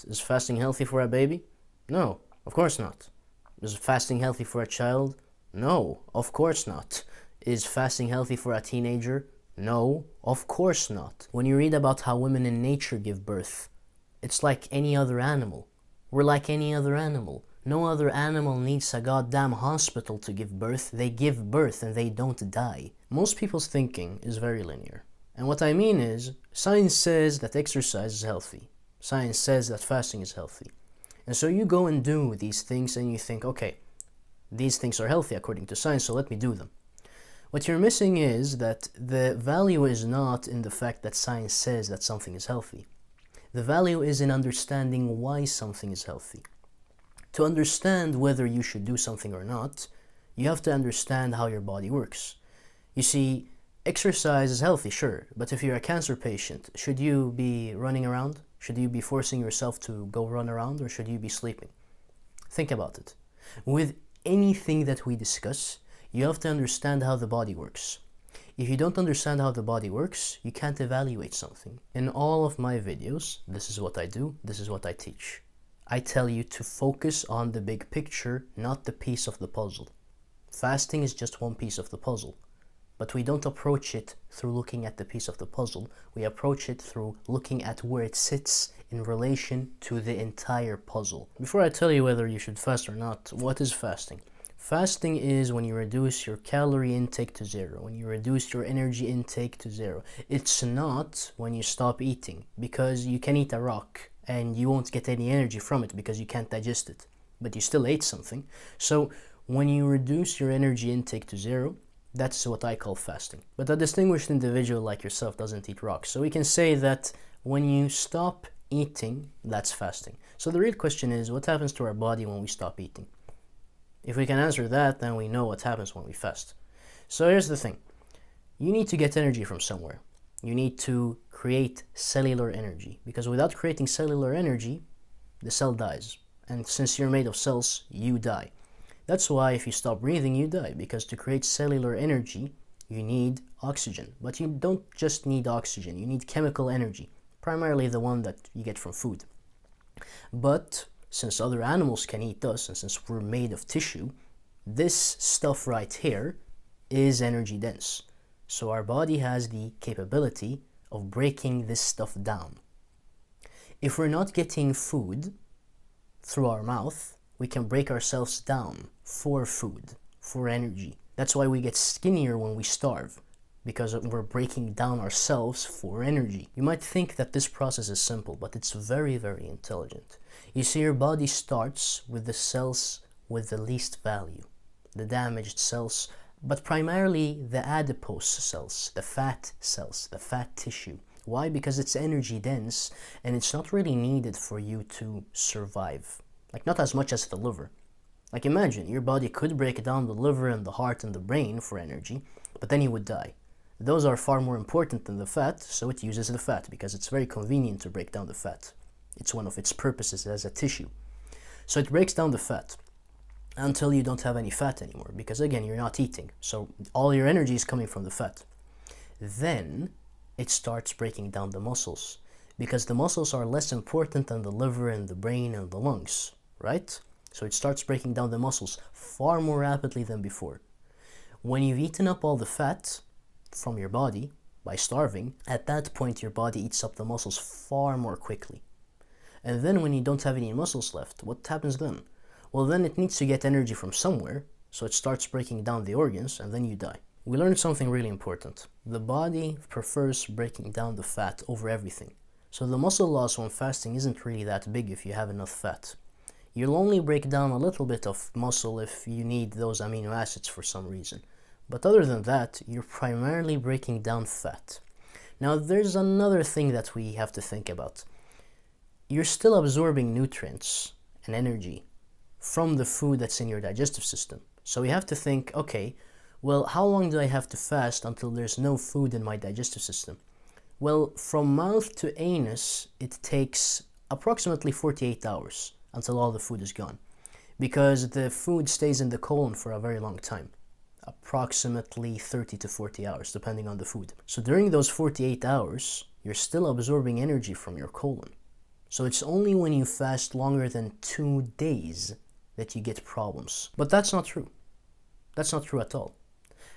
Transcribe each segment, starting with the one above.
Is fasting healthy for a baby? No, of course not. Is fasting healthy for a child? No, of course not. Is fasting healthy for a teenager? No, of course not. When you read about how women in nature give birth, it's like any other animal. We're like any other animal. No other animal needs a goddamn hospital to give birth. They give birth and they don't die. Most people's thinking is very linear. And what I mean is, science says that exercise is healthy. Science says that fasting is healthy. And so you go and do these things and you think, okay, these things are healthy according to science, so let me do them. What you're missing is that the value is not in the fact that science says that something is healthy. The value is in understanding why something is healthy. To understand whether you should do something or not, you have to understand how your body works. You see, exercise is healthy, sure, but if you're a cancer patient, should you be running around? Should you be forcing yourself to go run around, or should you be sleeping? Think about it. With anything that we discuss, you have to understand how the body works. If you don't understand how the body works, you can't evaluate something. In all of my videos, this is what I do, this is what I teach. I tell you to focus on the big picture, not the piece of the puzzle. Fasting is just one piece of the puzzle. But we don't approach it through looking at the piece of the puzzle. We approach it through looking at where it sits in relation to the entire puzzle. Before I tell you whether you should fast or not, what is fasting? Fasting is when you reduce your calorie intake to zero, when you reduce your energy intake to zero. It's not when you stop eating, because you can eat a rock and you won't get any energy from it because you can't digest it. But you still ate something. So when you reduce your energy intake to zero, that's what I call fasting. But a distinguished individual like yourself doesn't eat rocks. So we can say that when you stop eating, that's fasting. So the real question is, what happens to our body when we stop eating? If we can answer that, then we know what happens when we fast. So here's the thing. You need to get energy from somewhere. You need to create cellular energy. Because without creating cellular energy, the cell dies. And since you're made of cells, you die. That's why if you stop breathing, you die, because to create cellular energy, you need oxygen. But you don't just need oxygen, you need chemical energy, primarily the one that you get from food. But since other animals can eat us, and since we're made of tissue, this stuff right here is energy dense. So our body has the capability of breaking this stuff down. If we're not getting food through our mouth, we can break ourselves down for food, for energy. That's why we get skinnier when we starve, because we're breaking down ourselves for energy. You might think that this process is simple, but it's very, very intelligent. You see, your body starts with the cells with the least value, the damaged cells, but primarily the adipose cells, the fat cells, the fat tissue. Why? Because it's energy dense and it's not really needed for you to survive. Like, not as much as the liver. Like, imagine, your body could break down the liver and the heart and the brain for energy, but then you would die. Those are far more important than the fat, so it uses the fat because it's very convenient to break down the fat. It's one of its purposes as a tissue. So it breaks down the fat until you don't have any fat anymore, because again, you're not eating. So all your energy is coming from the fat. Then it starts breaking down the muscles, because the muscles are less important than the liver and the brain and the lungs, right? So it starts breaking down the muscles far more rapidly than before. When you've eaten up all the fat from your body by starving, at that point your body eats up the muscles far more quickly. And then when you don't have any muscles left, what happens then? Well, then it needs to get energy from somewhere, so it starts breaking down the organs, and then you die. We learned something really important. The body prefers breaking down the fat over everything. So the muscle loss when fasting isn't really that big if you have enough fat. You'll only break down a little bit of muscle if you need those amino acids for some reason. But other than that, you're primarily breaking down fat. Now, there's another thing that we have to think about. You're still absorbing nutrients and energy from the food that's in your digestive system. So you have to think, okay, well, how long do I have to fast until there's no food in my digestive system? Well, from mouth to anus, it takes approximately 48 hours until all the food is gone, because the food stays in the colon for a very long time, approximately 30 to 40 hours, depending on the food. So during those 48 hours, you're still absorbing energy from your colon. So it's only when you fast longer than 2 days that you get problems. But that's not true. That's not true at all.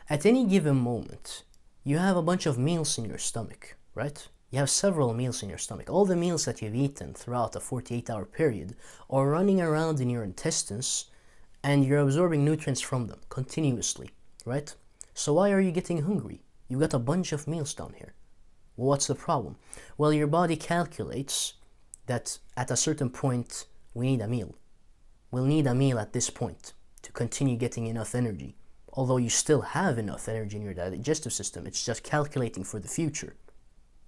At any given moment, you have a bunch of meals in your stomach, right? You have several meals in your stomach. All the meals that you've eaten throughout a 48-hour period are running around in your intestines, and you're absorbing nutrients from them continuously, right? So why are you getting hungry? You've got a bunch of meals down here. Well, what's the problem? Well, your body calculates that at a certain point, we need a meal. We'll need a meal at this point to continue getting enough energy. Although you still have enough energy in your digestive system, it's just calculating for the future.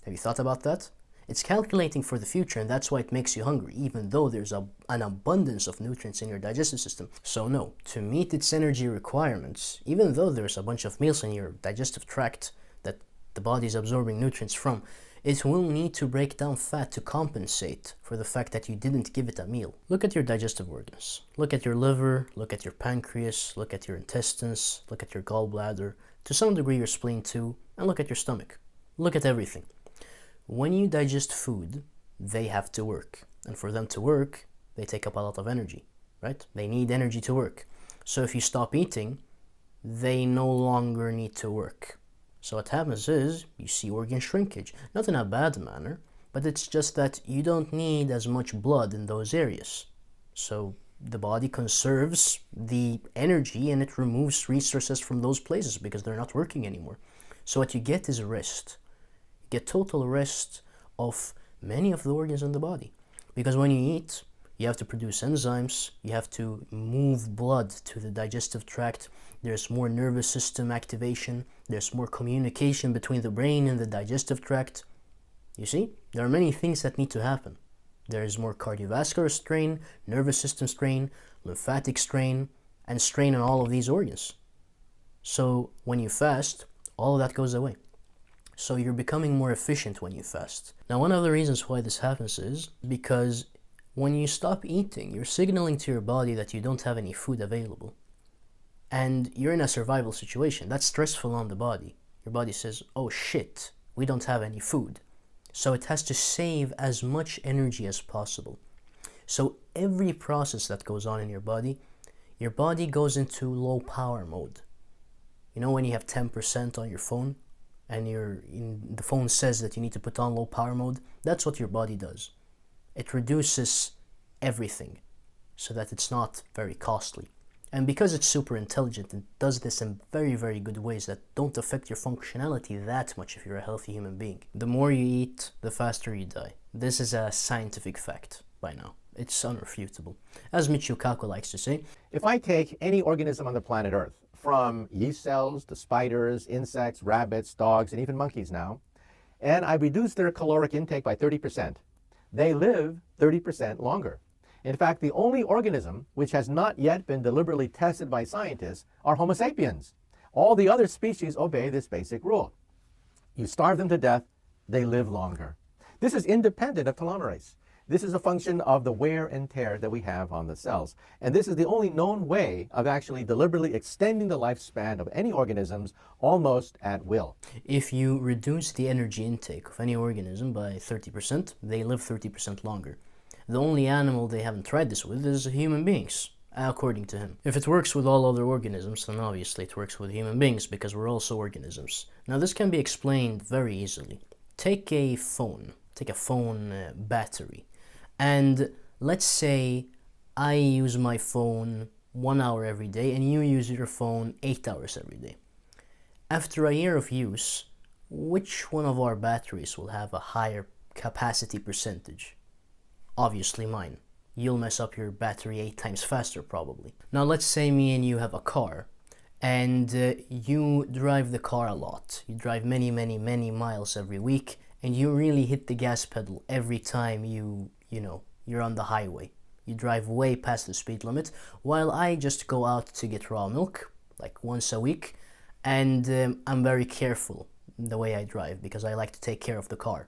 Have you thought about that? It's calculating for the future, and that's why it makes you hungry, even though there's an abundance of nutrients in your digestive system. So no, to meet its energy requirements, even though there's a bunch of meals in your digestive tract that the body is absorbing nutrients from, it will need to break down fat to compensate for the fact that you didn't give it a meal. Look at your digestive organs. Look at your liver, look at your pancreas, look at your intestines, look at your gallbladder, to some degree your spleen too, and look at your stomach. Look at everything. When you digest food, they have to work. And for them to work, they take up a lot of energy, right? They need energy to work. So if you stop eating, they no longer need to work. So what happens is, you see organ shrinkage. Not in a bad manner, but it's just that you don't need as much blood in those areas. So the body conserves the energy and it removes resources from those places because they're not working anymore. So what you get is rest. You get total rest of many of the organs in the body. Because when you eat, you have to produce enzymes, you have to move blood to the digestive tract, there's more nervous system activation, there's more communication between the brain and the digestive tract. You see, there are many things that need to happen. There is more cardiovascular strain, nervous system strain, lymphatic strain, and strain on all of these organs. So when you fast, all of that goes away. So you're becoming more efficient when you fast. Now, one of the reasons why this happens is because when you stop eating, you're signaling to your body that you don't have any food available. And you're in a survival situation. That's stressful on the body. Your body says, oh shit, we don't have any food. So it has to save as much energy as possible. So every process that goes on in your body goes into low power mode. You know when you have 10% on your phone and the phone says that you need to put on low power mode? That's what your body does. It reduces everything so that it's not very costly. And because it's super intelligent, it does this in very, very good ways that don't affect your functionality that much if you're a healthy human being. The more you eat, the faster you die. This is a scientific fact by now. It's unrefutable. As Michio Kaku likes to say, if I take any organism on the planet Earth, from yeast cells to spiders, insects, rabbits, dogs, and even monkeys now, and I reduce their caloric intake by 30%, they live 30% longer. In fact, the only organism which has not yet been deliberately tested by scientists are Homo sapiens. All the other species obey this basic rule. You starve them to death, they live longer. This is independent of telomerase. This is a function of the wear and tear that we have on the cells. And this is the only known way of actually deliberately extending the lifespan of any organisms almost at will. If you reduce the energy intake of any organism by 30%, they live 30% longer. The only animal they haven't tried this with is human beings, according to him. If it works with all other organisms, then obviously it works with human beings because we're also organisms. Now this can be explained very easily. Take a phone battery, and let's say I use my phone 1 hour every day and you use your phone 8 hours every day. After a year of use, which one of our batteries will have a higher capacity percentage? Obviously mine. You'll mess up your battery 8 times faster probably. Now let's say me and you have a car and you drive the car a lot. You drive many miles every week and you really hit the gas pedal every time you're on the highway. You drive way past the speed limit, while I just go out to get raw milk like once a week, and I'm very careful the way I drive because I like to take care of the car.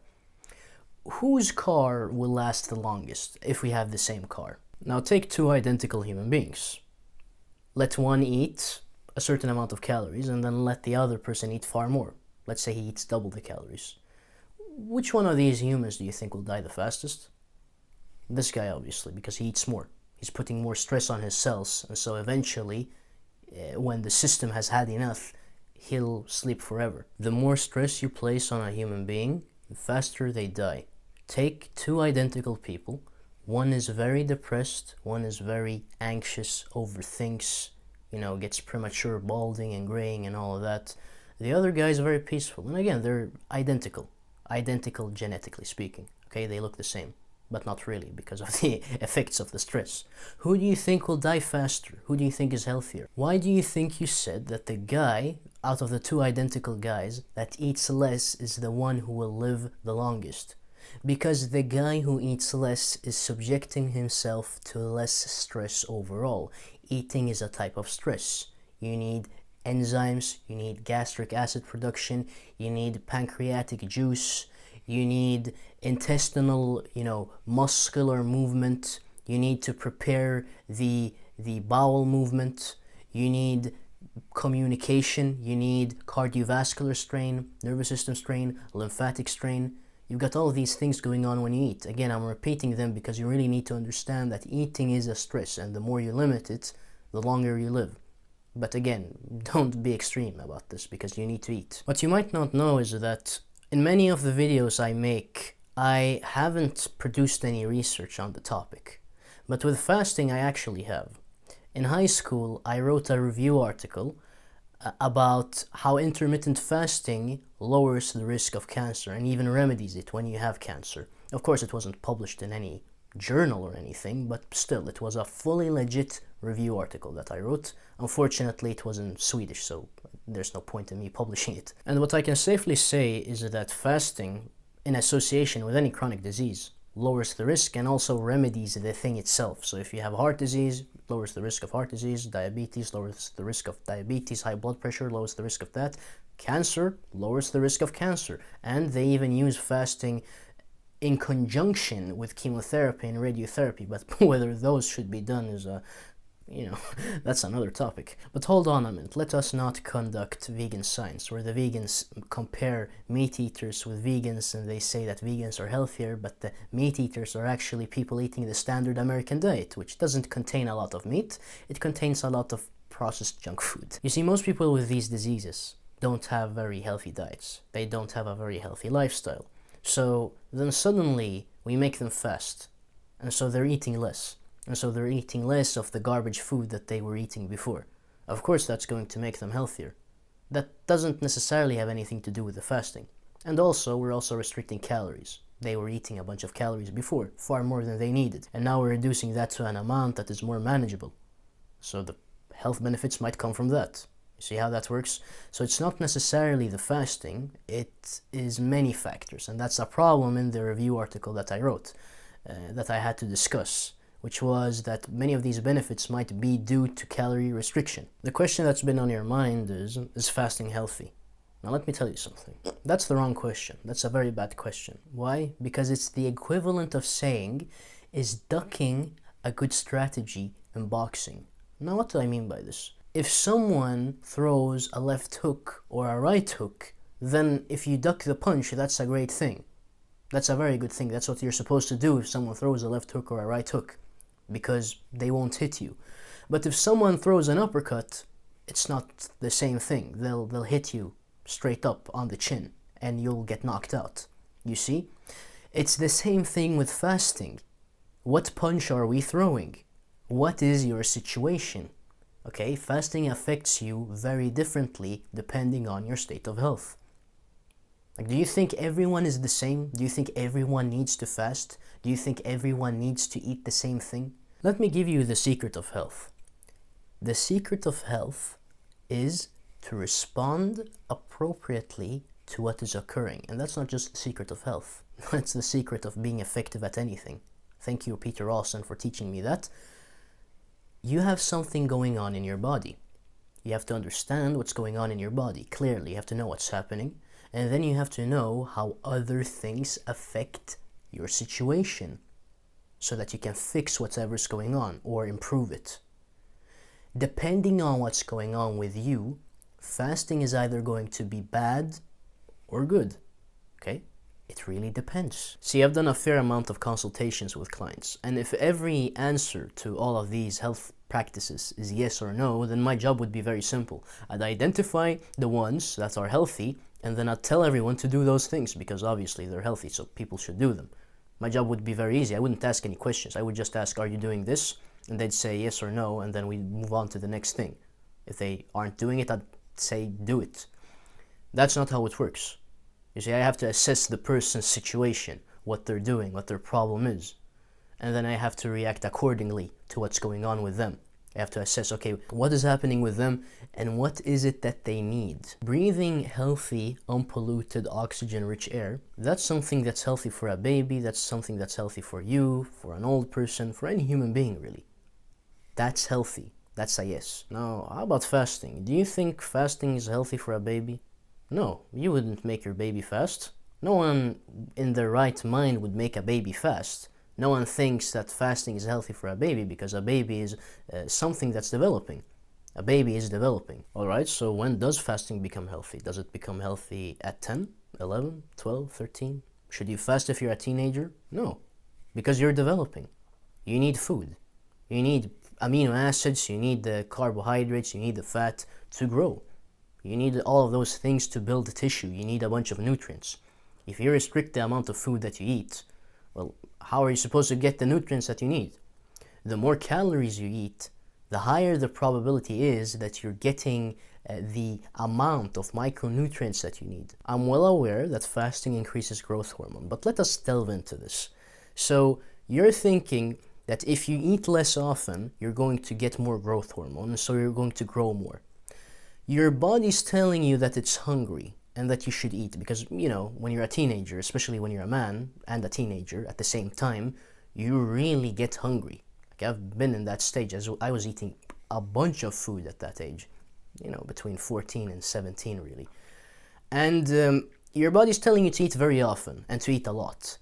Whose car will last the longest if we have the same car? Now take two identical human beings. Let one eat a certain amount of calories and then let the other person eat far more. Let's say he eats double the calories. Which one of these humans do you think will die the fastest? This guy, obviously, because he eats more. He's putting more stress on his cells, and so eventually, when the system has had enough, he'll sleep forever. The more stress you place on a human being, the faster they die. Take two identical people. One is very depressed, one is very anxious, overthinks, gets premature balding and graying and all of that. The other guy is very peaceful. And again, they're identical genetically speaking. Okay, they look the same, but not really because of the effects of the stress. Who do you think will die faster? Who do you think is healthier? Why do you think you said that the guy out of the two identical guys that eats less is the one who will live the longest? Because the guy who eats less is subjecting himself to less stress overall. Eating is a type of stress. You need enzymes, you need gastric acid production, you need pancreatic juice, you need intestinal, muscular movement, you need to prepare the bowel movement, you need communication, you need cardiovascular strain, nervous system strain, lymphatic strain. You've got all of these things going on when you eat. Again, I'm repeating them because you really need to understand that eating is a stress, and the more you limit it, the longer you live. But again, don't be extreme about this because you need to eat. What you might not know is that in many of the videos I make, I haven't produced any research on the topic. But with fasting, I actually have. In high school, I wrote a review article about how intermittent fasting lowers the risk of cancer and even remedies it when you have cancer. Of course, it wasn't published in any journal or anything, but still, it was a fully legit review article that I wrote. Unfortunately, it was in Swedish, so there's no point in me publishing it. And what I can safely say is that fasting, in association with any chronic disease, lowers the risk and also remedies the thing itself. So if you have heart disease, lowers the risk of heart disease. Diabetes lowers the risk of diabetes. High blood pressure lowers the risk of that. Cancer lowers the risk of cancer. And they even use fasting in conjunction with chemotherapy and radiotherapy. But whether those should be done is that's another topic. But hold on a minute, let us not conduct vegan science, where the vegans compare meat eaters with vegans and they say that vegans are healthier, but the meat eaters are actually people eating the standard American diet, which doesn't contain a lot of meat, it contains a lot of processed junk food. You see, most people with these diseases don't have very healthy diets. They don't have a very healthy lifestyle. So then suddenly we make them fast, and so they're eating less. And so they're eating less of the garbage food that they were eating before. Of course, that's going to make them healthier. That doesn't necessarily have anything to do with the fasting. And also, we're also restricting calories. They were eating a bunch of calories before, far more than they needed. And now we're reducing that to an amount that is more manageable. So the health benefits might come from that. You see how that works? So it's not necessarily the fasting, it is many factors. And that's a problem in the review article that I wrote, that I had to discuss, which was that many of these benefits might be due to calorie restriction. The question that's been on your mind is fasting healthy? Now let me tell you something. That's the wrong question. That's a very bad question. Why? Because it's the equivalent of saying, is ducking a good strategy in boxing? Now what do I mean by this? If someone throws a left hook or a right hook, then if you duck the punch, that's a great thing. That's a very good thing. That's what you're supposed to do if someone throws a left hook or a right hook, because they won't hit you. But if someone throws an uppercut, it's not the same thing. They'll hit you straight up on the chin and you'll get knocked out. You see? It's the same thing with fasting. What punch are we throwing? What is your situation? Okay, fasting affects you very differently depending on your state of health. Like, do you think everyone is the same? Do you think everyone needs to fast? Do you think everyone needs to eat the same thing? Let me give you the secret of health. The secret of health is to respond appropriately to what is occurring. And that's not just the secret of health. It's the secret of being effective at anything. Thank you, Peter Olsen, for teaching me that. You have something going on in your body. You have to understand what's going on in your body clearly. You have to know what's happening. And then you have to know how other things affect your situation so that you can fix whatever's going on or improve it. Depending on what's going on with you, fasting is either going to be bad or good. Okay? It really depends. See, I've done a fair amount of consultations with clients, and if every answer to all of these health practices is yes or no, then my job would be very simple. I'd identify the ones that are healthy, and then I'd tell everyone to do those things, because obviously they're healthy, so people should do them. My job would be very easy. I wouldn't ask any questions. I would just ask, are you doing this? And they'd say yes or no, and then we'd move on to the next thing. If they aren't doing it, I'd say do it. That's not how it works. You see, I have to assess the person's situation, what they're doing, what their problem is. And then I have to react accordingly to what's going on with them. I have to assess, okay, what is happening with them and what is it that they need? Breathing healthy, unpolluted, oxygen-rich air, that's something that's healthy for a baby, that's something that's healthy for you, for an old person, for any human being, really. That's healthy. That's a yes. Now, how about fasting? Do you think fasting is healthy for a baby? No, you wouldn't make your baby fast. No one in their right mind would make a baby fast. No one thinks that fasting is healthy for a baby because a baby is something that's developing. A baby is developing. Alright, so when does fasting become healthy? Does it become healthy at 10, 11, 12, 13? Should you fast if you're a teenager? No, because you're developing. You need food. You need amino acids, you need the carbohydrates, you need the fat to grow. You need all of those things to build the tissue. You need a bunch of nutrients. If you restrict the amount of food that you eat, well, how are you supposed to get the nutrients that you need? The more calories you eat, the higher the probability is that you're getting the amount of micronutrients that you need. I'm well aware that fasting increases growth hormone, but let us delve into this. So you're thinking that if you eat less often, you're going to get more growth hormone, and so you're going to grow more. Your body's telling you that it's hungry and that you should eat because, you know, when you're a teenager, especially when you're a man and a teenager at the same time, you really get hungry. Like I've been in that stage as I was eating a bunch of food at that age, you know, between 14 and 17 really. And your body's telling you to eat very often and to eat a lot.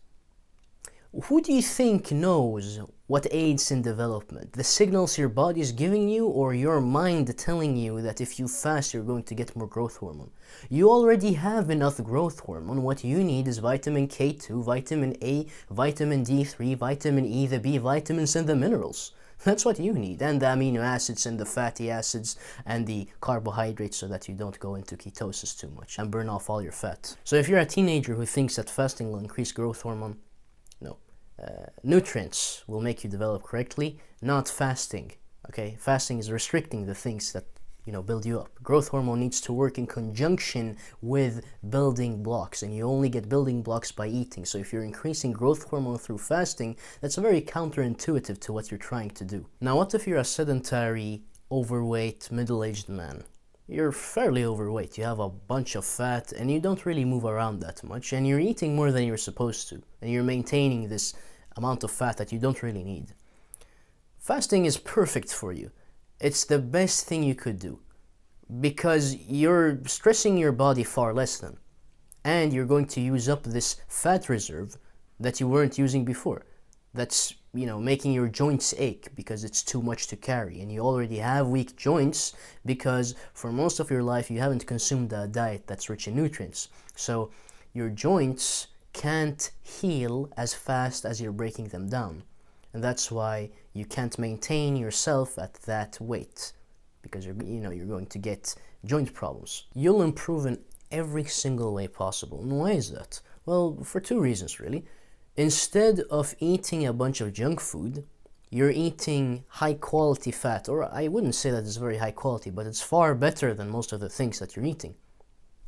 Who do you think knows what aids in development? The signals your body is giving you or your mind telling you that if you fast you're going to get more growth hormone? You already have enough growth hormone. What you need is vitamin K2, vitamin A, vitamin D3, vitamin E, the B vitamins and the minerals. That's what you need, and the amino acids and the fatty acids and the carbohydrates so that you don't go into ketosis too much and burn off all your fat. So if you're a teenager who thinks that fasting will increase growth hormone, no. Nutrients will make you develop correctly, not fasting. Okay, fasting is restricting the things that, you know, build you up. Growth hormone needs to work in conjunction with building blocks, and you only get building blocks by eating. So if you're increasing growth hormone through fasting, that's very counterintuitive to what you're trying to do. Now, what if you're a sedentary, overweight, middle-aged man? You're fairly overweight, you have a bunch of fat, and you don't really move around that much, and you're eating more than you're supposed to, and you're maintaining this amount of fat that you don't really need. Fasting is perfect for you. It's the best thing you could do, because you're stressing your body far less then, and you're going to use up this fat reserve that you weren't using before. That's, you know, making your joints ache because it's too much to carry, and you already have weak joints because for most of your life you haven't consumed a diet that's rich in nutrients. So your joints can't heal as fast as you're breaking them down, and that's why you can't maintain yourself at that weight, because you're going to get joint problems. You'll improve in every single way possible. And why is that? Well, for two reasons really. Instead of eating a bunch of junk food, you're eating high quality fat, or I wouldn't say that it's very high quality, but it's far better than most of the things that you're eating.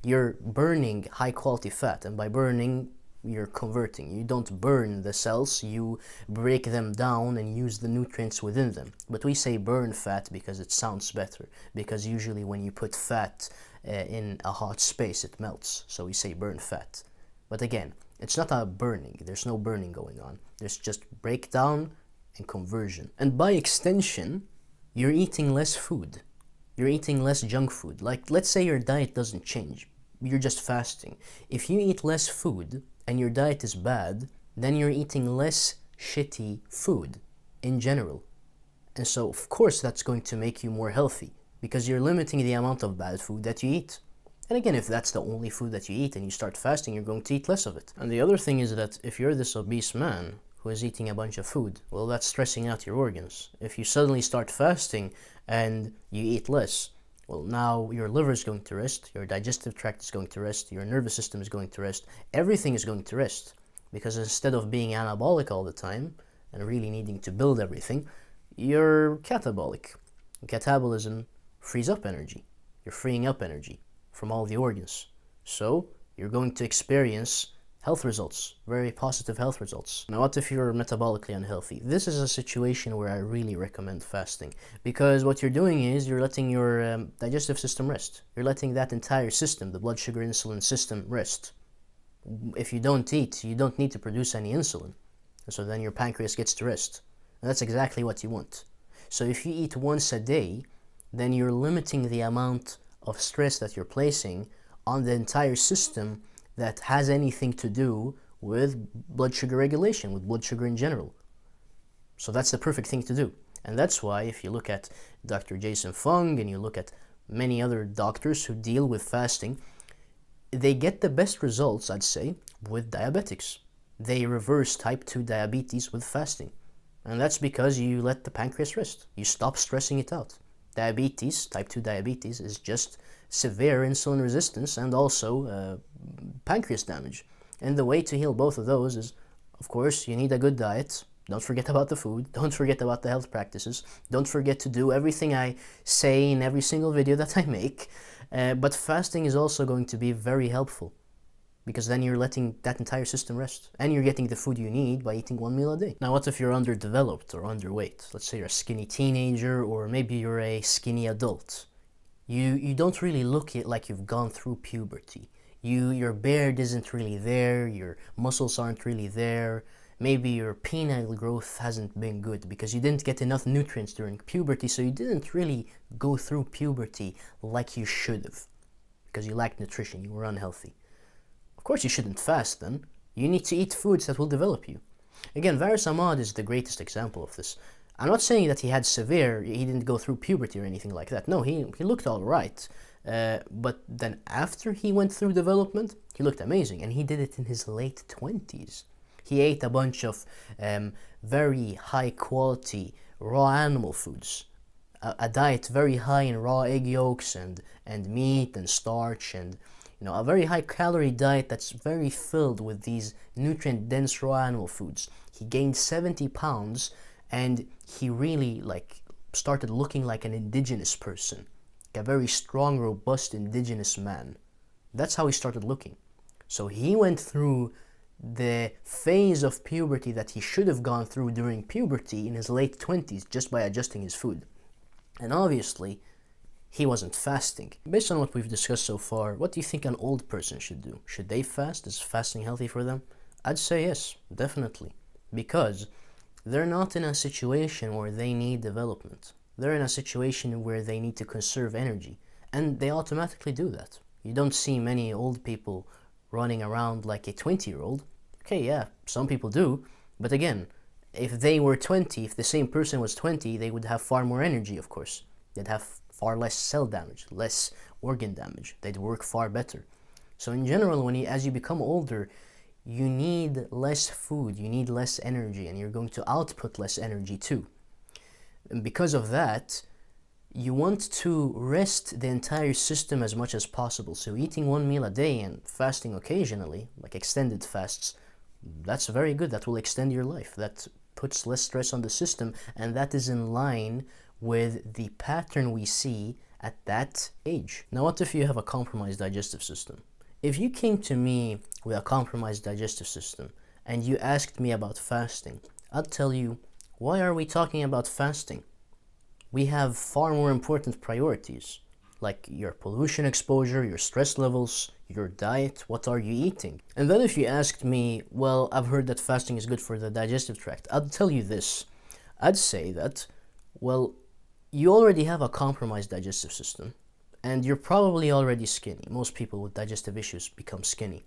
You're burning high quality fat, and by burning, you're converting. You don't burn the cells, you break them down and use the nutrients within them. But we say burn fat because it sounds better, because usually when you put fat in a hot space, it melts, so we say burn fat. But again, it's not a burning. There's no burning going on. There's just breakdown and conversion. And by extension, you're eating less food. You're eating less junk food. Like, let's say your diet doesn't change. You're just fasting. If you eat less food and your diet is bad, then you're eating less shitty food in general. And so, of course, that's going to make you more healthy because you're limiting the amount of bad food that you eat. And again, if that's the only food that you eat and you start fasting, you're going to eat less of it. And the other thing is that if you're this obese man who is eating a bunch of food, well, that's stressing out your organs. If you suddenly start fasting and you eat less, well, now your liver is going to rest, your digestive tract is going to rest, your nervous system is going to rest, everything is going to rest. Because instead of being anabolic all the time and really needing to build everything, you're catabolic. Catabolism frees up energy. You're freeing up energy from all the organs. So you're going to experience health results, very positive health results. Now, what if you're metabolically unhealthy? This is a situation where I really recommend fasting, because what you're doing is you're letting your digestive system rest. You're letting that entire system, the blood sugar insulin system, rest. If you don't eat, you don't need to produce any insulin. So then your pancreas gets to rest. And that's exactly what you want. So if you eat once a day, then you're limiting the amount of stress that you're placing on the entire system that has anything to do with blood sugar regulation, with blood sugar in general. So that's the perfect thing to do. And that's why if you look at Dr. Jason Fung and you look at many other doctors who deal with fasting, they get the best results, I'd say, with diabetics. They reverse type 2 diabetes with fasting. And that's because you let the pancreas rest. You stop stressing it out. Diabetes, type 2 diabetes, is just severe insulin resistance and also pancreas damage. And the way to heal both of those is, of course, you need a good diet. Don't forget about the food. Don't forget about the health practices. Don't forget to do everything I say in every single video that I make. But fasting is also going to be very helpful, because then you're letting that entire system rest and you're getting the food you need by eating one meal a day. Now, what if you're underdeveloped or underweight? Let's say you're a skinny teenager, or maybe you're a skinny adult. You don't really look it like you've gone through puberty. Your beard isn't really there, your muscles aren't really there. Maybe your penile growth hasn't been good because you didn't get enough nutrients during puberty, so you didn't really go through puberty like you should have because you lacked nutrition, you were unhealthy. Of course you shouldn't fast then. You need to eat foods that will develop you. Again, Varis Ahmad is the greatest example of this. I'm not saying that he didn't go through puberty or anything like that. No, he looked all right. But then after he went through development, he looked amazing, and he did it in his late 20s. He ate a bunch of very high quality raw animal foods, a diet very high in raw egg yolks and meat and starch, and a very high calorie diet that's very filled with these nutrient dense raw animal foods. He gained 70 pounds and he really started looking like an indigenous person, a very strong, robust indigenous man. That's how he started looking. So he went through the phase of puberty that he should have gone through during puberty in his late 20s just by adjusting his food. And obviously, he wasn't fasting. Based on what we've discussed so far, what do you think an old person should do? Should they fast? Is fasting healthy for them? I'd say yes, definitely. Because they're not in a situation where they need development. They're in a situation where they need to conserve energy. And they automatically do that. You don't see many old people running around like a 20-year-old. Okay, yeah, some people do. But again, if they were 20, if the same person was 20, they would have far more energy, of course. They'd have far less cell damage, less organ damage. They'd work far better. So in general, as you become older, you need less food, you need less energy, and you're going to output less energy too. And because of that, you want to rest the entire system as much as possible. So eating one meal a day and fasting occasionally, like extended fasts, that's very good. That will extend your life. That puts less stress on the system, and that is in line with the pattern we see at that age. Now, what if you have a compromised digestive system? If you came to me with a compromised digestive system and you asked me about fasting, I'd tell you, why are we talking about fasting? We have far more important priorities, like your pollution exposure, your stress levels, your diet, what are you eating? And then if you asked me, well, I've heard that fasting is good for the digestive tract, I'd tell you this. I'd say that, well, you already have a compromised digestive system, and you're probably already skinny. Most people with digestive issues become skinny.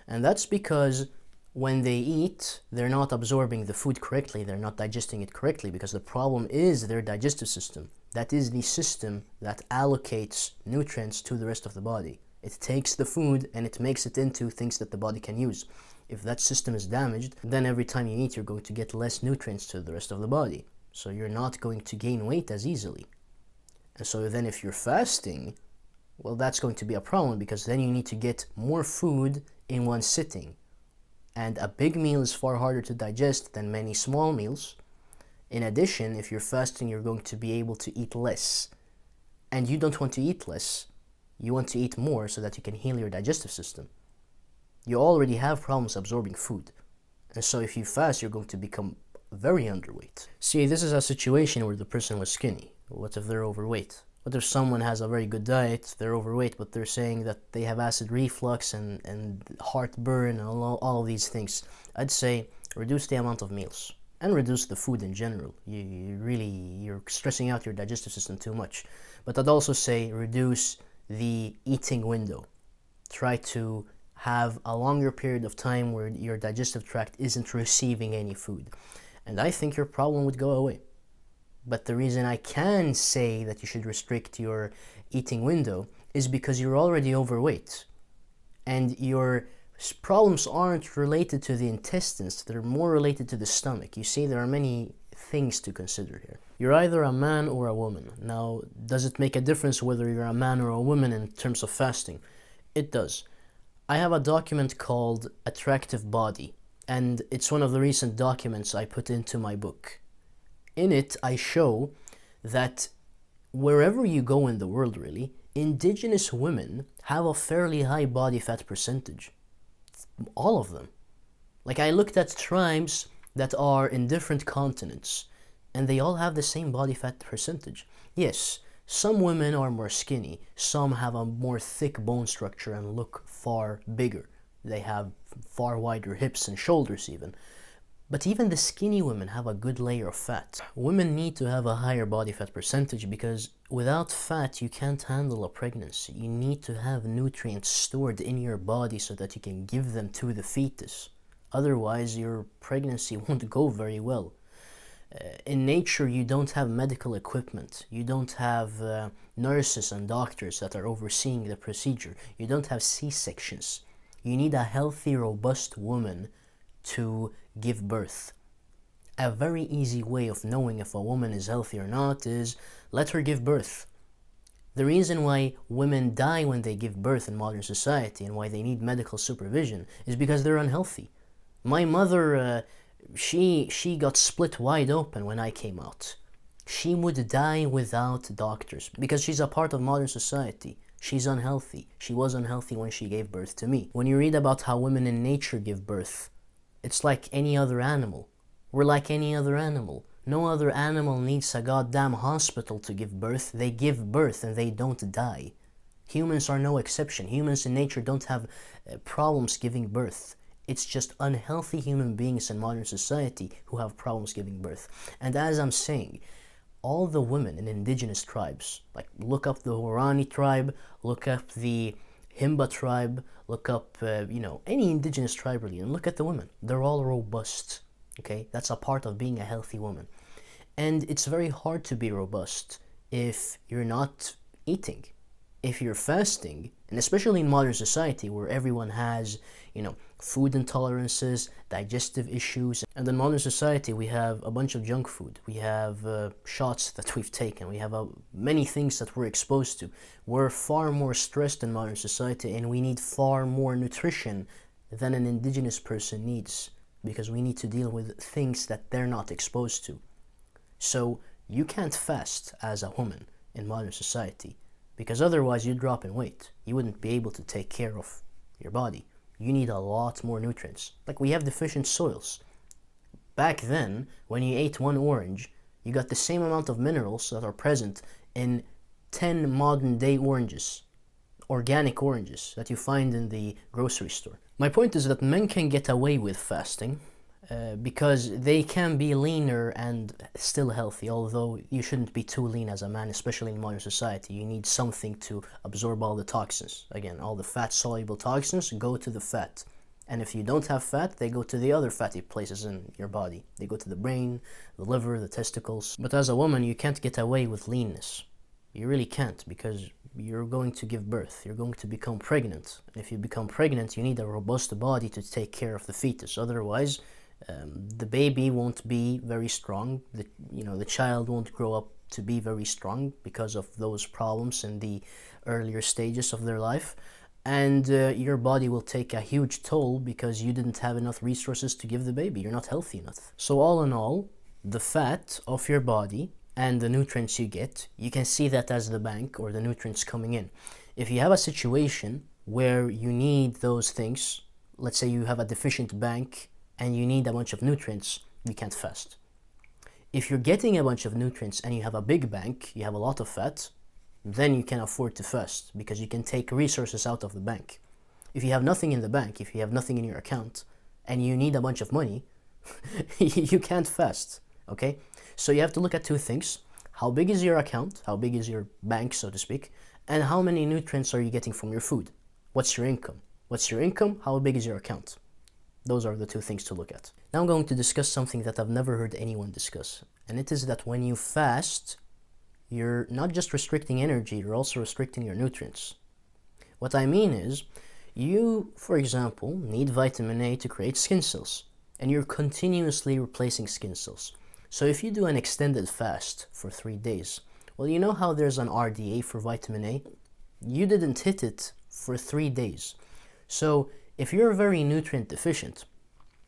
And that's because when they eat, they're not absorbing the food correctly, they're not digesting it correctly, because the problem is their digestive system. That is the system that allocates nutrients to the rest of the body. It takes the food and it makes it into things that the body can use. If that system is damaged, then every time you eat, you're going to get less nutrients to the rest of the body. So you're not going to gain weight as easily. And so then if you're fasting, well, that's going to be a problem, because then you need to get more food in one sitting. And a big meal is far harder to digest than many small meals. In addition, if you're fasting, you're going to be able to eat less. And you don't want to eat less. You want to eat more so that you can heal your digestive system. You already have problems absorbing food. And so if you fast, you're going to become very underweight. See, this is a situation where the person was skinny. What if they're overweight? What if someone has a very good diet, they're overweight, but they're saying that they have acid reflux and heartburn and all of these things? I'd say reduce the amount of meals and reduce the food in general. You're stressing out your digestive system too much. But I'd also say reduce the eating window. Try to have a longer period of time where your digestive tract isn't receiving any food. And I think your problem would go away. But the reason I can say that you should restrict your eating window is because you're already overweight. And your problems aren't related to the intestines, they're more related to the stomach. You see, there are many things to consider here. You're either a man or a woman. Now, does it make a difference whether you're a man or a woman in terms of fasting? It does. I have a document called Attractive Body, and it's one of the recent documents I put into my book. In it, I show that wherever you go in the world, really, indigenous women have a fairly high body fat percentage. All of them. Like, I looked at tribes that are in different continents, and they all have the same body fat percentage. Yes, some women are more skinny, some have a more thick bone structure and look far bigger. They have far wider hips and shoulders even. But even the skinny women have a good layer of fat. Women need to have a higher body fat percentage because without fat you can't handle a pregnancy. You need to have nutrients stored in your body so that you can give them to the fetus. Otherwise your pregnancy won't go very well. In nature you don't have medical equipment. You don't have nurses and doctors that are overseeing the procedure. You don't have C-sections. You need a healthy, robust woman to give birth. A very easy way of knowing if a woman is healthy or not is let her give birth. The reason why women die when they give birth in modern society and why they need medical supervision is because they're unhealthy. My mother, she got split wide open when I came out. She would die without doctors because she's a part of modern society. She's unhealthy. She was unhealthy when she gave birth to me. When you read about how women in nature give birth, it's like any other animal. We're like any other animal. No other animal needs a goddamn hospital to give birth. They give birth and they don't die. Humans are no exception. Humans in nature don't have problems giving birth. It's just unhealthy human beings in modern society who have problems giving birth. And as I'm saying, all the women in indigenous tribes, like look up the Horani tribe, look up the Himba tribe, look up, any indigenous tribe really, and look at the women. They're all robust, okay? That's a part of being a healthy woman. And it's very hard to be robust if you're not eating. If you're fasting, and especially in modern society where everyone has, food intolerances, digestive issues. And in modern society we have a bunch of junk food. We have shots that we've taken. We have many things that we're exposed to. We're far more stressed in modern society and we need far more nutrition than an indigenous person needs because we need to deal with things that they're not exposed to. So you can't fast as a woman in modern society because otherwise you'd drop in weight. You wouldn't be able to take care of your body. You need a lot more nutrients. Like we have deficient soils. Back then, when you ate one orange, you got the same amount of minerals that are present in 10 modern day oranges, organic oranges that you find in the grocery store. My point is that men can get away with fasting because they can be leaner and still healthy, although you shouldn't be too lean as a man, especially in modern society. You need something to absorb all the toxins. Again, all the fat-soluble toxins go to the fat. And if you don't have fat, they go to the other fatty places in your body. They go to the brain, the liver, the testicles. But as a woman, you can't get away with leanness. You really can't, because you're going to give birth, you're going to become pregnant. And if you become pregnant, you need a robust body to take care of the fetus. Otherwise, the baby won't be very strong. The child won't grow up to be very strong because of those problems in the earlier stages of their life. And your body will take a huge toll because you didn't have enough resources to give the baby. You're not healthy enough. So all in all, the fat of your body and the nutrients you get, you can see that as the bank or the nutrients coming in. If you have a situation where you need those things, let's say you have a deficient bank and you need a bunch of nutrients, you can't fast. If you're getting a bunch of nutrients and you have a big bank, you have a lot of fat, then you can afford to fast because you can take resources out of the bank. If you have nothing in the bank, if you have nothing in your account, and you need a bunch of money, you can't fast, okay? So you have to look at two things. How big is your account? How big is your bank, so to speak? And how many nutrients are you getting from your food? What's your income? What's your income? How big is your account? Those are the two things to look at. Now I'm going to discuss something that I've never heard anyone discuss. And it is that when you fast, you're not just restricting energy, you're also restricting your nutrients. What I mean is, you, for example, need vitamin A to create skin cells, and you're continuously replacing skin cells. So if you do an extended fast for 3 days, well, you know how there's an RDA for vitamin A? You didn't hit it for 3 days. So if you're very nutrient deficient,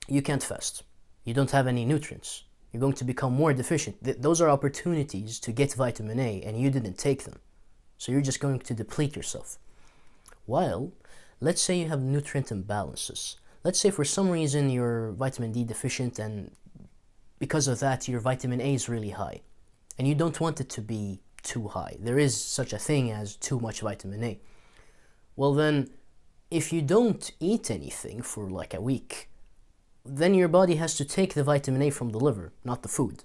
you can't fast. You don't have any nutrients. You're going to become more deficient. Those are opportunities to get vitamin A and you didn't take them. So you're just going to deplete yourself. While, let's say you have nutrient imbalances. Let's say for some reason you're vitamin D deficient and because of that your vitamin A is really high. And you don't want it to be too high. There is such a thing as too much vitamin A. Well then, if you don't eat anything for like a week, then your body has to take the vitamin A from the liver, not the food.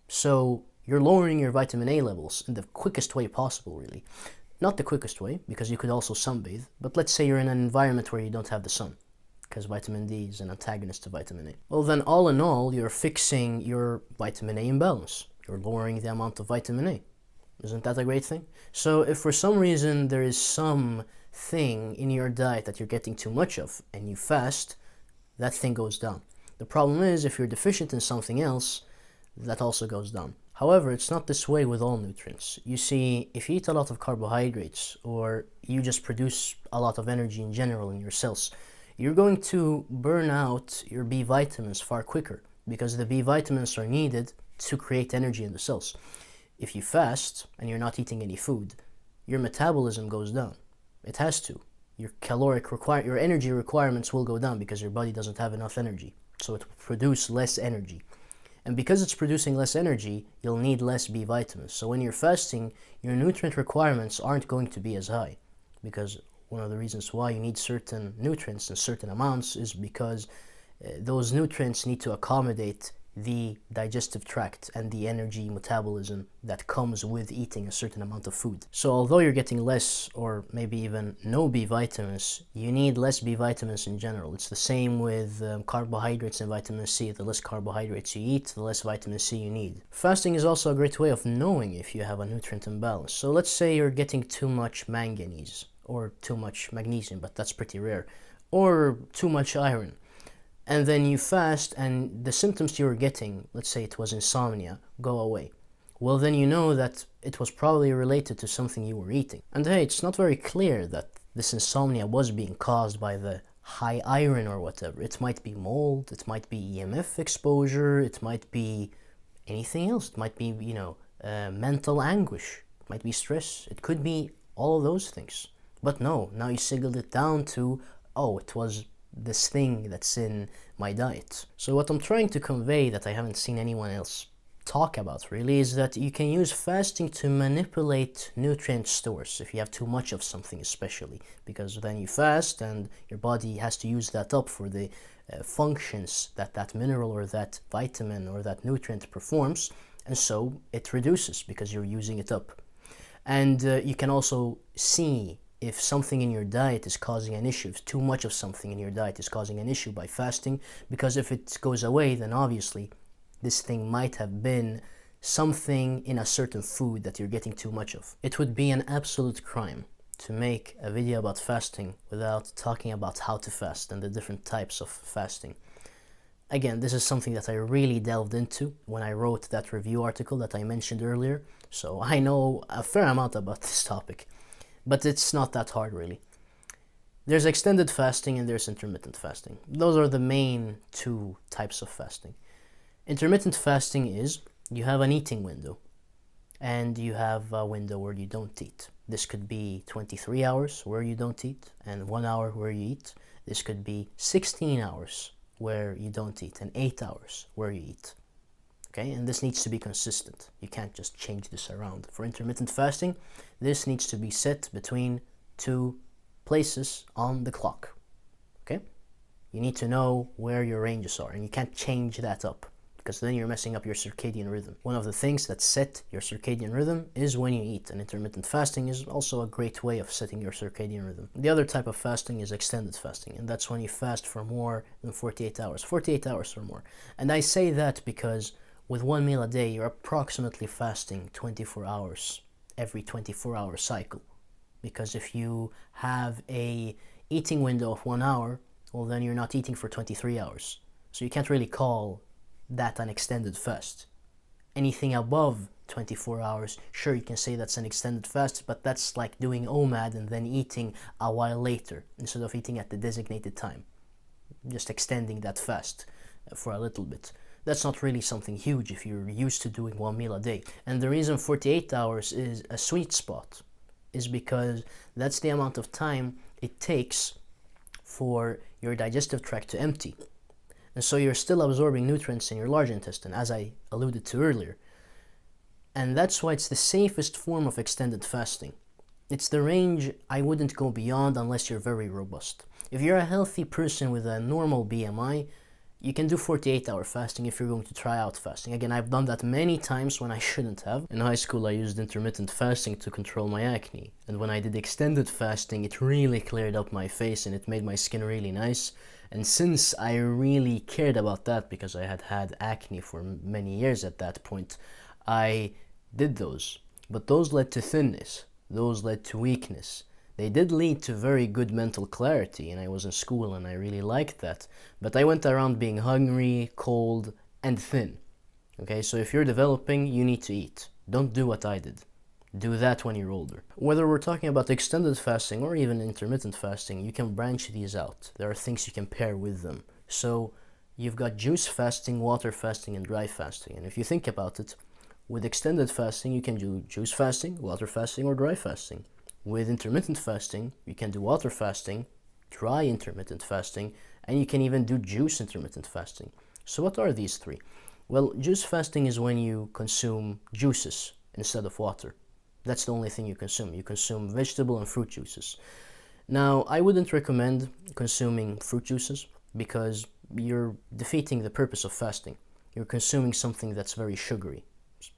So you're lowering your vitamin A levels in the quickest way possible, really. Not the quickest way, because you could also sunbathe, but let's say you're in an environment where you don't have the sun, because vitamin D is an antagonist to vitamin A. Well then, all in all, you're fixing your vitamin A imbalance. You're lowering the amount of vitamin A. Isn't that a great thing? So if for some reason there is some thing in your diet that you're getting too much of, and you fast, that thing goes down. The problem is, if you're deficient in something else, that also goes down. However, it's not this way with all nutrients. You see, if you eat a lot of carbohydrates, or you just produce a lot of energy in general in your cells, you're going to burn out your B vitamins far quicker, because the B vitamins are needed to create energy in the cells. If you fast, and you're not eating any food, your metabolism goes down. It has to. Your energy requirements will go down because your body doesn't have enough energy. So it will produce less energy. And because it's producing less energy, you'll need less B vitamins. So when you're fasting, your nutrient requirements aren't going to be as high. Because one of the reasons why you need certain nutrients in certain amounts is because those nutrients need to accommodate the digestive tract and the energy metabolism that comes with eating a certain amount of food. So although you're getting less or maybe even no B vitamins, you need less B vitamins in general. It's the same with carbohydrates and vitamin C. The less carbohydrates you eat, the less vitamin C you need. Fasting is also a great way of knowing if you have a nutrient imbalance. So let's say you're getting too much manganese or too much magnesium, but that's pretty rare, or too much iron. And then you fast and the symptoms you were getting, let's say it was insomnia, go away. Well, then you know that it was probably related to something you were eating. And hey, it's not very clear that this insomnia was being caused by the high iron or whatever. It might be mold, it might be EMF exposure, it might be anything else. It might be, mental anguish, it might be stress. It could be all of those things. But no, now you singled it down to, oh, it was this thing that's in my diet. So what I'm trying to convey that I haven't seen anyone else talk about really is that you can use fasting to manipulate nutrient stores if you have too much of something, especially because then you fast and your body has to use that up for the functions that mineral or that vitamin or that nutrient performs, and so it reduces because you're using it up. And you can also see if something in your diet is causing an issue, if too much of something in your diet is causing an issue by fasting, because if it goes away, then obviously this thing might have been something in a certain food that you're getting too much of. It would be an absolute crime to make a video about fasting without talking about how to fast and the different types of fasting. Again, this is something that I really delved into when I wrote that review article that I mentioned earlier, so I know a fair amount about this topic, but it's not that hard really. There's extended fasting and there's intermittent fasting. Those are the main two types of fasting. Intermittent fasting is you have an eating window and you have a window where you don't eat. This could be 23 hours where you don't eat and 1 hour where you eat. This could be 16 hours where you don't eat and 8 hours where you eat. Okay, and this needs to be consistent. You can't just change this around. For intermittent fasting, this needs to be set between two places on the clock. Okay, you need to know where your ranges are and you can't change that up, because then you're messing up your circadian rhythm. One of the things that set your circadian rhythm is when you eat, and intermittent fasting is also a great way of setting your circadian rhythm. The other type of fasting is extended fasting, and that's when you fast for more than 48 hours, 48 hours or more. And I say that because with one meal a day, you're approximately fasting 24 hours every 24-hour cycle. Because if you have a eating window of 1 hour, well then you're not eating for 23 hours. So you can't really call that an extended fast. Anything above 24 hours, sure, you can say that's an extended fast, but that's like doing OMAD and then eating a while later instead of eating at the designated time. Just extending that fast for a little bit. That's not really something huge if you're used to doing one meal a day. And the reason 48 hours is a sweet spot is because that's the amount of time it takes for your digestive tract to empty. And so you're still absorbing nutrients in your large intestine, as I alluded to earlier. And that's why it's the safest form of extended fasting. It's the range I wouldn't go beyond unless you're very robust. If you're a healthy person with a normal BMI, you can do 48-hour fasting if you're going to try out fasting. Again, I've done that many times when I shouldn't have. In high school, I used intermittent fasting to control my acne. And when I did extended fasting, it really cleared up my face and it made my skin really nice. And since I really cared about that because I had had acne for many years at that point, I did those. But those led to thinness. Those led to weakness. They did lead to very good mental clarity, and I was in school and I really liked that. But I went around being hungry, cold, and thin. Okay, so if you're developing, you need to eat. Don't do what I did. Do that when you're older. Whether we're talking about extended fasting or even intermittent fasting, you can branch these out. There are things you can pair with them. So you've got juice fasting, water fasting, and dry fasting. And if you think about it, with extended fasting, you can do juice fasting, water fasting, or dry fasting. With intermittent fasting, you can do water fasting, dry intermittent fasting, and you can even do juice intermittent fasting. So what are these three? Well, juice fasting is when you consume juices instead of water. That's the only thing you consume. You consume vegetable and fruit juices. Now, I wouldn't recommend consuming fruit juices because you're defeating the purpose of fasting. You're consuming something that's very sugary.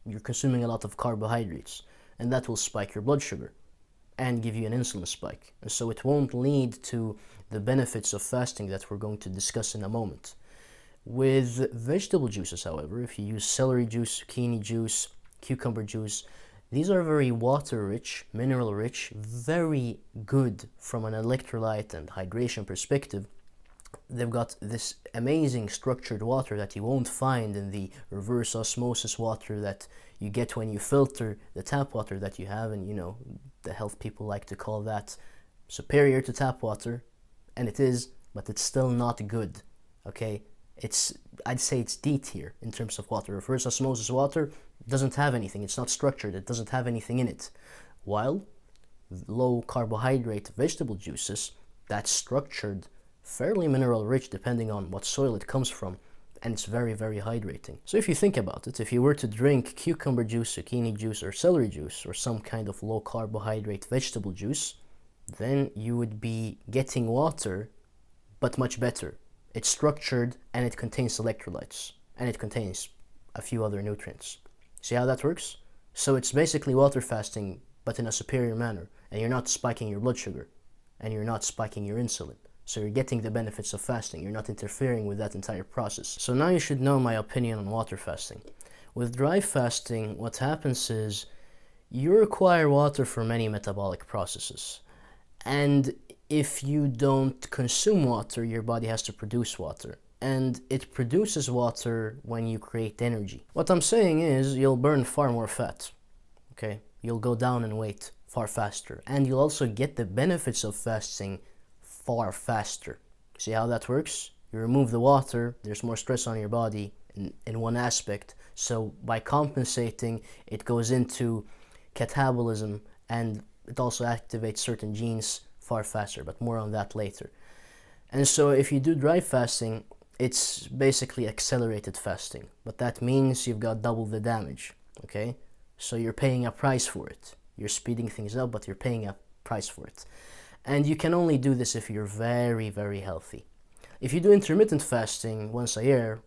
You're consuming a lot of carbohydrates, and that will spike your blood sugar and give you an insulin spike. And so it won't lead to the benefits of fasting that we're going to discuss in a moment. With vegetable juices, however, if you use celery juice, zucchini juice, cucumber juice, these are very water-rich, mineral-rich, very good from an electrolyte and hydration perspective. They've got this amazing structured water that you won't find in the reverse osmosis water that you get when you filter the tap water that you have. And you know, the health people like to call that superior to tap water, and it is, but it's still not good. Okay, I'd say it's D tier in terms of water. Reverse osmosis water doesn't have anything. It's not structured. It doesn't have anything in it. While low carbohydrate vegetable juices, that's structured, fairly mineral rich depending on what soil it comes from, and it's very, very hydrating. So if you think about it, if you were to drink cucumber juice, zucchini juice, or celery juice, or some kind of low carbohydrate vegetable juice, then you would be getting water, but much better. It's structured and it contains electrolytes, and it contains a few other nutrients. See how that works? So it's basically water fasting, but in a superior manner, and you're not spiking your blood sugar, and you're not spiking your insulin. So you're getting the benefits of fasting. You're not interfering with that entire process. So now you should know my opinion on water fasting. With dry fasting, what happens is you require water for many metabolic processes. And if you don't consume water, your body has to produce water. And it produces water when you create energy. What I'm saying is you'll burn far more fat. Okay? You'll go down in weight far faster. And you'll also get the benefits of fasting far faster. See how that works? You remove the water, there's more stress on your body in one aspect. So by compensating, it goes into catabolism and it also activates certain genes far faster, but more on that later. And so if you do dry fasting, it's basically accelerated fasting, but that means you've got double the damage, okay? So you're paying a price for it. You're speeding things up, but you're paying a price for it. And you can only do this if you're very, very healthy. If you do intermittent fasting once a year,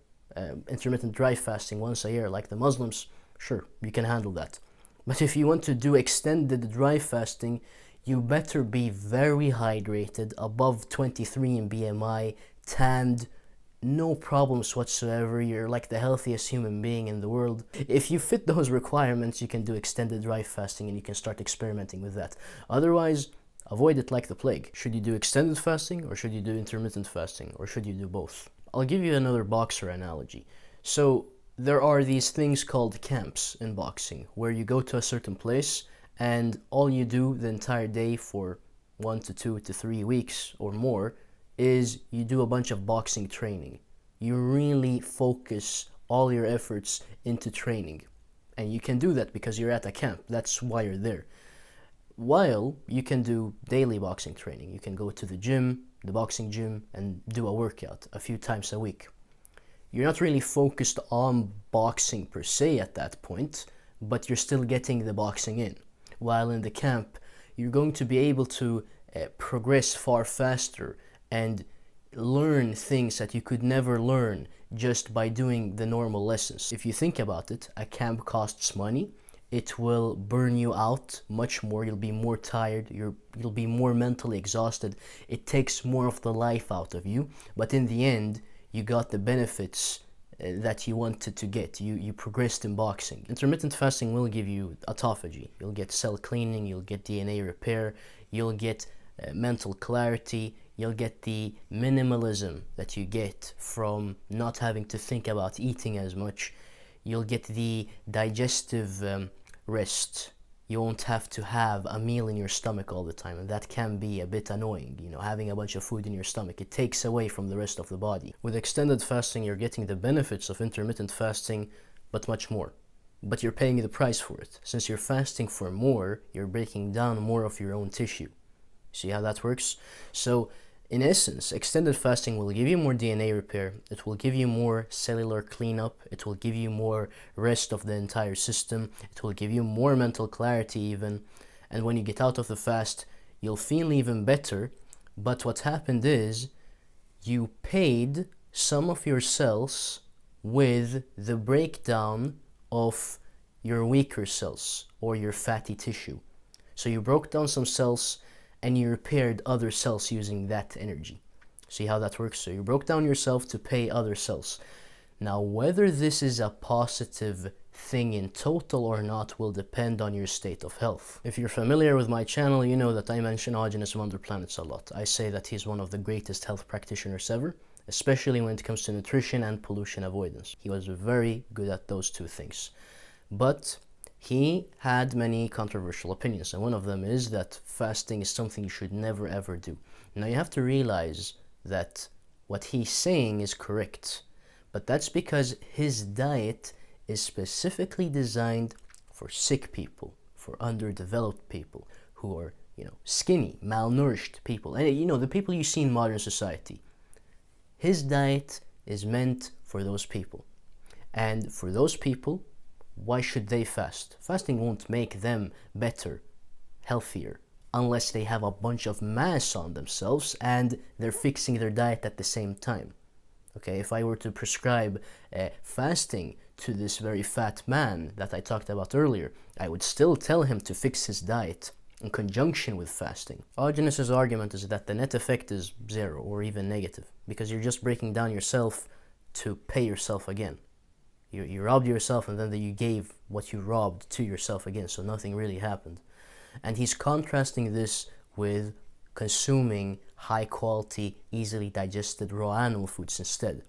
intermittent dry fasting once a year, like the Muslims, sure, you can handle that. But if you want to do extended dry fasting, you better be very hydrated, above 23 in BMI, tanned, no problems whatsoever. You're like the healthiest human being in the world. If you fit those requirements, you can do extended dry fasting and you can start experimenting with that. Otherwise, avoid it like the plague. Should you do extended fasting or should you do intermittent fasting or should you do both? I'll give you another boxer analogy. So there are these things called camps in boxing where you go to a certain place and all you do the entire day for 1 to 2 to 3 weeks or more is you do a bunch of boxing training. You really focus all your efforts into training. And you can do that because you're at a camp. That's why you're there. While you can do daily boxing training. You can go to the gym, the boxing gym, and do a workout a few times a week. You're not really focused on boxing per se at that point, but you're still getting the boxing in. While in the camp, you're going to be able to progress far faster and learn things that you could never learn just by doing the normal lessons. If you think about it, a camp costs money. It will burn you out much more. You'll be more tired. You'll be more mentally exhausted. It takes more of the life out of you. But in the end, you got the benefits that you wanted to get. You progressed in boxing. Intermittent fasting will give you autophagy. You'll get cell cleaning. You'll get DNA repair. You'll get mental clarity. You'll get the minimalism that you get from not having to think about eating as much. You'll get the digestive rest. You won't have to have a meal in your stomach all the time, and that can be a bit annoying, having a bunch of food in your stomach. It takes away from the rest of the body. With extended fasting, you're getting the benefits of intermittent fasting, but much more. But you're paying the price for it. Since you're fasting for more, you're breaking down more of your own tissue. See how that works? So, in essence, extended fasting will give you more DNA repair, it will give you more cellular cleanup, it will give you more rest of the entire system, it will give you more mental clarity even, and when you get out of the fast, you'll feel even better. But what happened is, you paid some of your cells with the breakdown of your weaker cells or your fatty tissue. So you broke down some cells and you repaired other cells using that energy. See how that works? So you broke down yourself to pay other cells. Now, whether this is a positive thing in total or not will depend on your state of health. If you're familiar with my channel, you know that I mention Aajonus Vonderplanitz a lot. I say that he's one of the greatest health practitioners ever, especially when it comes to nutrition and pollution avoidance. He was very good at those two things. But he had many controversial opinions, and one of them is that fasting is something you should never ever do. Now you have to realize that what he's saying is correct, but that's because his diet is specifically designed for sick people, for underdeveloped people, who are, skinny, malnourished people, and the people you see in modern society. His diet is meant for those people, and for those people, why should they fast? Fasting won't make them better, healthier, unless they have a bunch of mass on themselves and they're fixing their diet at the same time. Okay, if I were to prescribe fasting to this very fat man that I talked about earlier, I would still tell him to fix his diet in conjunction with fasting. Aajonus's argument is that the net effect is zero or even negative, because you're just breaking down yourself to pay yourself again. You robbed yourself, and then you gave what you robbed to yourself again, so nothing really happened. And he's contrasting this with consuming high quality, easily digested raw animal foods instead.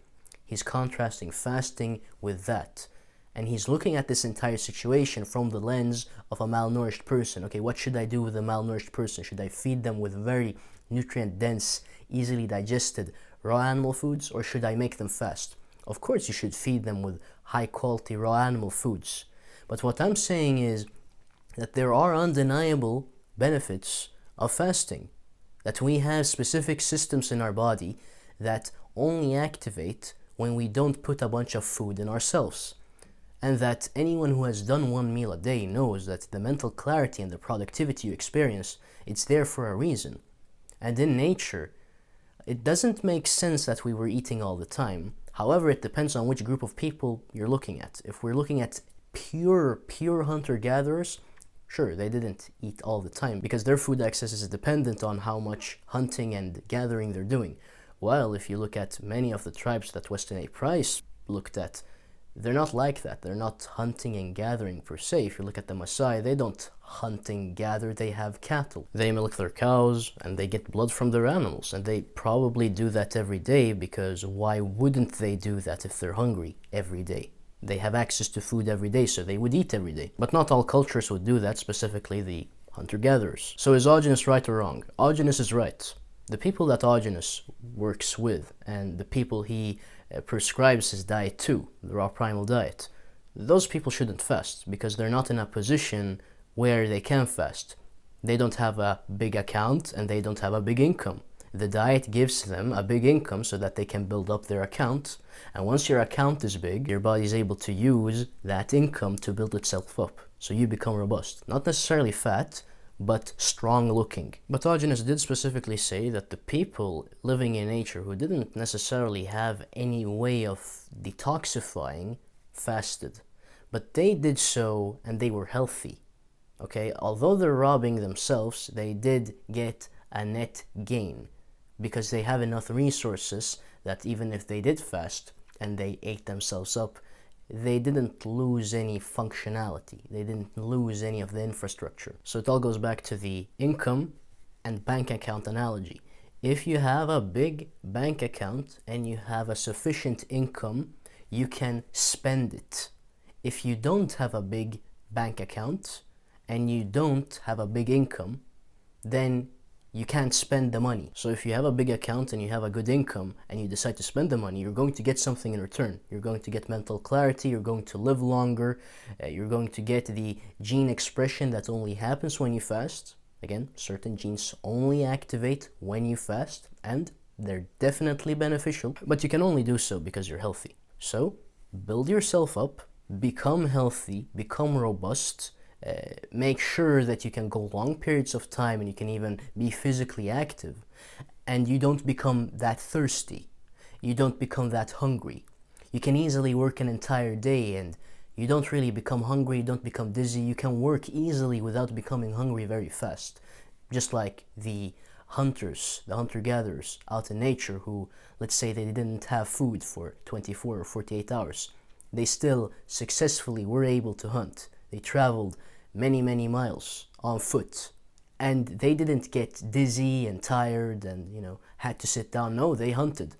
He's contrasting fasting with that. And he's looking at this entire situation from the lens of a malnourished person. Okay, what should I do with a malnourished person? Should I feed them with very nutrient dense, easily digested raw animal foods, or should I make them fast? Of course you should feed them with high quality raw animal foods. But what I'm saying is that there are undeniable benefits of fasting. That we have specific systems in our body that only activate when we don't put a bunch of food in ourselves. And that anyone who has done one meal a day knows that the mental clarity and the productivity you experience, it's there for a reason. And in nature, it doesn't make sense that we were eating all the time. However, it depends on which group of people you're looking at. If we're looking at pure hunter-gatherers, sure, they didn't eat all the time because their food access is dependent on how much hunting and gathering they're doing. While if you look at many of the tribes that Weston A. Price looked at, they're not like that. They're not hunting and gathering per se. If you look at the Maasai, they don't hunt and gather, they have cattle. They milk their cows and they get blood from their animals, and they probably do that every day because why wouldn't they do that if they're hungry every day? They have access to food every day, so they would eat every day. But not all cultures would do that, specifically the hunter-gatherers. So is Aajonus right or wrong? Aajonus is right. The people that Aajonus works with and the people he prescribes his diet to, the raw primal diet, those people shouldn't fast because they're not in a position where they can fast. They don't have a big account and they don't have a big income. The diet gives them a big income so that they can build up their account. And once your account is big, your body is able to use that income to build itself up. So you become robust. Not necessarily fat, but strong looking. But Aajonus did specifically say that the people living in nature who didn't necessarily have any way of detoxifying fasted. But they did so and they were healthy. Okay, although they're robbing themselves, they did get a net gain because they have enough resources that even if they did fast and they ate themselves up, they didn't lose any functionality. They didn't lose any of the infrastructure. So it all goes back to the income and bank account analogy. If you have a big bank account and you have a sufficient income, you can spend it. If you don't have a big bank account and you don't have a big income, then you can't spend the money. So if you have a big account and you have a good income and you decide to spend the money, you're going to get something in return. You're going to get mental clarity, you're going to live longer, you're going to get the gene expression that only happens when you fast. Again, certain genes only activate when you fast, and they're definitely beneficial, but you can only do so because you're healthy. So build yourself up, become healthy, become robust, make sure that you can go long periods of time and you can even be physically active, and you don't become that thirsty, you don't become that hungry. You can easily work an entire day and you don't really become hungry, you don't become dizzy. You can work easily without becoming hungry very fast, just like the hunters, the hunter-gatherers out in nature who, let's say they didn't have food for 24 or 48 hours. They still successfully were able to hunt. They traveled many miles on foot, and they didn't get dizzy and tired and, had to sit down. No, they hunted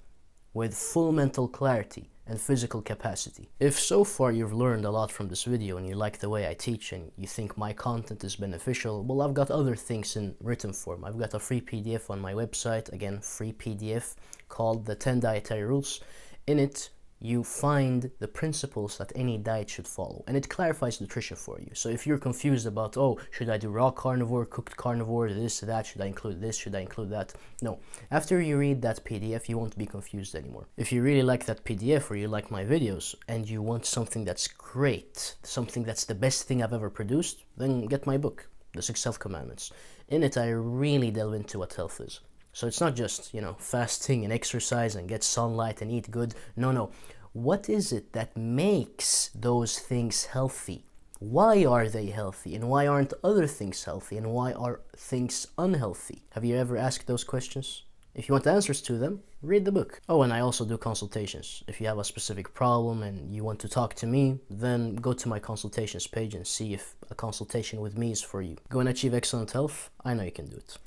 with full mental clarity and physical capacity. If so far you've learned a lot from this video and you like the way I teach and you think my content is beneficial, well, I've got other things in written form. I've got a free PDF on my website, again, free PDF, called The 10 Dietary Rules. In it, you find the principles that any diet should follow, and it clarifies nutrition for you. So if you're confused about, should I do raw carnivore, cooked carnivore, this, that, should I include this, should I include that? No. After you read that PDF, you won't be confused anymore. If you really like that PDF or you like my videos and you want something that's great, something that's the best thing I've ever produced, then get my book, The 6 Health Commandments. In it, I really delve into what health is. So it's not just, fasting and exercise and get sunlight and eat good. No. What is it that makes those things healthy? Why are they healthy? And why aren't other things healthy? And why are things unhealthy? Have you ever asked those questions? If you want answers to them, read the book. Oh, and I also do consultations. If you have a specific problem and you want to talk to me, then go to my consultations page and see if a consultation with me is for you. Go and achieve excellent health. I know you can do it.